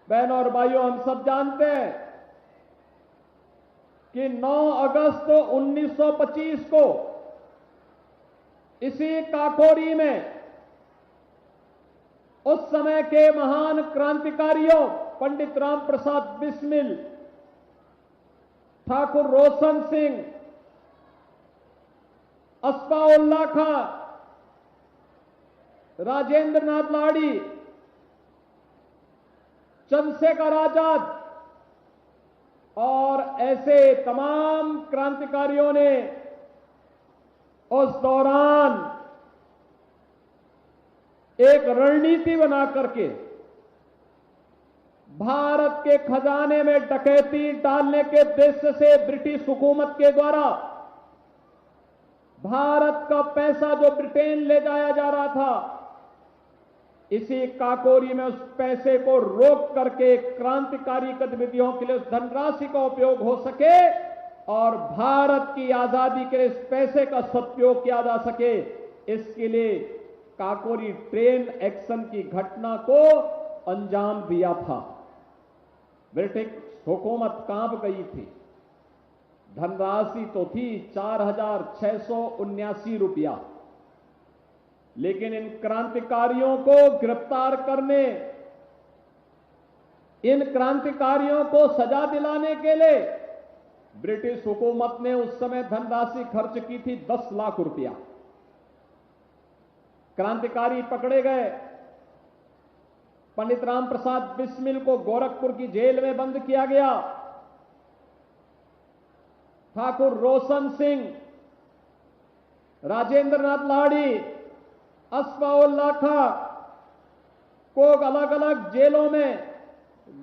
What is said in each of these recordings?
बहनों और भाइयों, हम सब जानते हैं कि 9 अगस्त 1925 को इसी काकोरी में उस समय के महान क्रांतिकारियों पंडित राम प्रसाद बिस्मिल, ठाकुर रोशन सिंह, अस्फाउल्लाह खां, राजेंद्र नाथ लाड़ी, चंद्रशेखर आजाद और ऐसे तमाम क्रांतिकारियों ने उस दौरान एक रणनीति बना करके भारत के खजाने में डकैती डालने के उद्देश्य से ब्रिटिश हुकूमत के द्वारा भारत का पैसा जो ब्रिटेन ले जाया जा रहा था, इसी काकोरी में उस पैसे को रोक करके क्रांतिकारी गतिविधियों के लिए उस धनराशि का उपयोग हो सके और भारत की आजादी के लिए इस पैसे का सदुपयोग किया जा सके, इसके लिए काकोरी ट्रेन एक्शन की घटना को अंजाम दिया था। ब्रिटिश हुकूमत कांप गई थी। धनराशि तो थी 4,679 रुपया, लेकिन इन क्रांतिकारियों को गिरफ्तार करने, इन क्रांतिकारियों को सजा दिलाने के लिए ब्रिटिश हुकूमत ने उस समय धनराशि खर्च की थी 10 लाख रुपया। क्रांतिकारी पकड़े गए। पंडित राम प्रसाद बिस्मिल को गोरखपुर की जेल में बंद किया गया। ठाकुर रोशन सिंह, राजेंद्र नाथ लाड़ी, अस्फाउल्लाह खां को अलग अलग जेलों में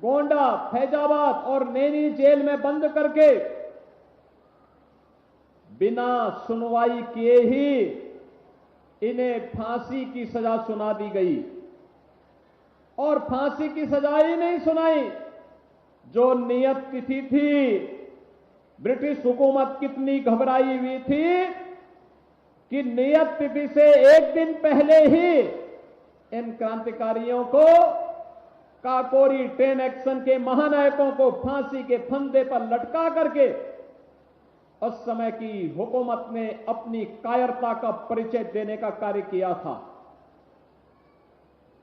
गोंडा, फैजाबाद और नैनी जेल में बंद करके बिना सुनवाई किए ही इन्हें फांसी की सजा सुना दी गई। और फांसी की सजा ही नहीं सुनाई, जो नियत तिथि थी, ब्रिटिश हुकूमत कितनी घबराई हुई थी कि नियत तिथि से एक दिन पहले ही इन क्रांतिकारियों को, काकोरी ट्रेन एक्शन के महानायकों को फांसी के फंदे पर लटका करके उस समय की हुकूमत ने अपनी कायरता का परिचय देने का कार्य किया था।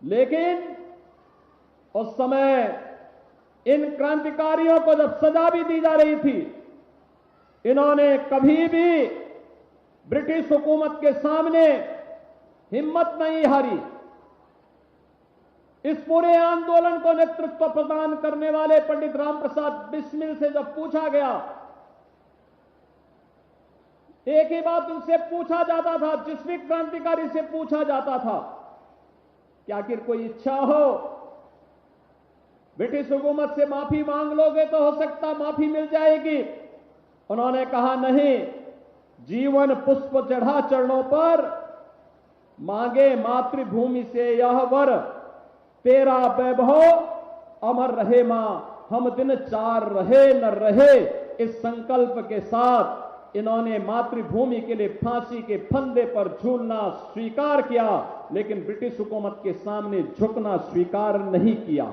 लेकिन उस समय इन क्रांतिकारियों को जब सजा भी दी जा रही थी, इन्होंने कभी भी ब्रिटिश हुकूमत के सामने हिम्मत नहीं हारी। इस पूरे आंदोलन को नेतृत्व प्रदान करने वाले पंडित राम प्रसाद बिस्मिल से जब पूछा गया, एक ही बात उनसे पूछा जाता था, जिस भी क्रांतिकारी से पूछा जाता था कि आखिर कोई इच्छा हो, ब्रिटिश हुकूमत से माफी मांग लोगे तो हो सकता माफी मिल जाएगी। उन्होंने कहा नहीं, जीवन पुष्प चढ़ा चरणों पर, मांगे मातृभूमि से यह वर, तेरा वैभव अमर रहे मां, हम दिन चार रहे न रहे। इस संकल्प के साथ इन्होंने मातृभूमि के लिए फांसी के फंदे पर झूलना स्वीकार किया, लेकिन ब्रिटिश हुकूमत के सामने झुकना स्वीकार नहीं किया।